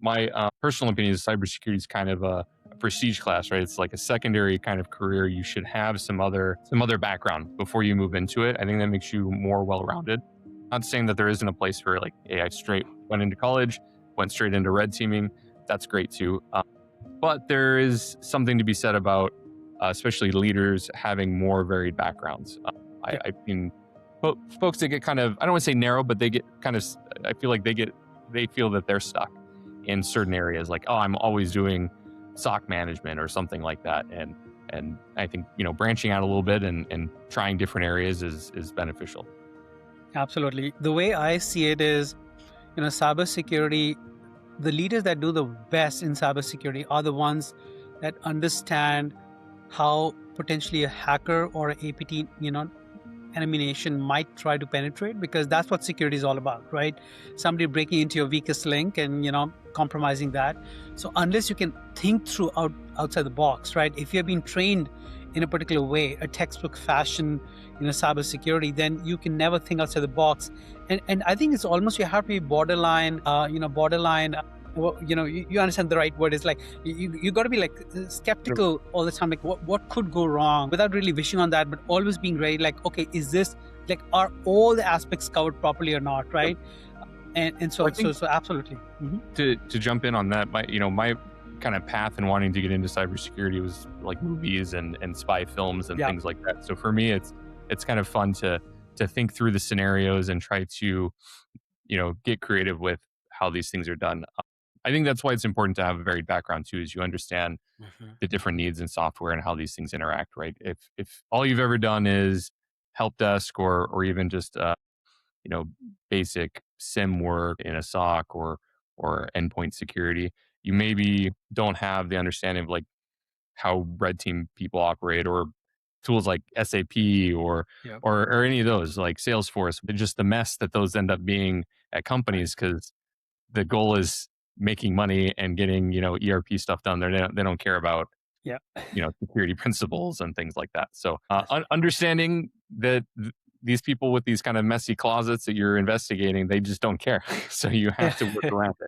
my personal opinion is cybersecurity is kind of a prestige class, right? It's like a secondary kind of career. You should have some other background before you move into it. I think that makes you more well-rounded. Not saying that there isn't a place for like, hey, I straight went into college, went straight into red teaming. That's great too. But there is something to be said about, especially leaders having more varied backgrounds. Yeah. I've seen folks that get kind of, I don't want to say narrow, but they get kind of, I feel like they feel that they're stuck in certain areas. Like, oh, I'm always doing SOC management or something like that. And I think, branching out a little bit and trying different areas is beneficial. Absolutely. The way I see it is, cybersecurity, the leaders that do the best in cybersecurity are the ones that understand how potentially a hacker or an APT, enemy nation might try to penetrate, because that's what security is all about, right? Somebody breaking into your weakest link and, compromising that. So unless you can think through outside the box, right? If you've been trained in a particular way, a textbook fashion, cybersecurity, then you can never think outside the box. And I think it's almost, you have to be borderline, you understand the right word is like, you got to be like skeptical all the time, like what could go wrong, without really wishing on that, but always being ready, like, okay, is this, like, are all the aspects covered properly or not, right? And so, Well, I think so absolutely. to jump in on that, my kind of path in wanting to get into cybersecurity was like movies and spy films and Yeah. things like that. So for me, it's kind of fun to think through the scenarios and try to get creative with how these things are done. I think that's why it's important to have a varied background too, is you understand Mhm. the different needs in software and how these things interact, right? If all you've ever done is help desk or even just you know basic SIM work in a SOC or endpoint security, you maybe don't have the understanding of like how red team people operate, or tools like SAP Yeah. or any of those like Salesforce, but just the mess that those end up being at Right. companies, because the goal is making money and getting ERP stuff done. They don't care about Yeah. security principles and things like that. So Yes. understanding that these people with these kind of messy closets that you're investigating, they just don't care. So you have to work around it.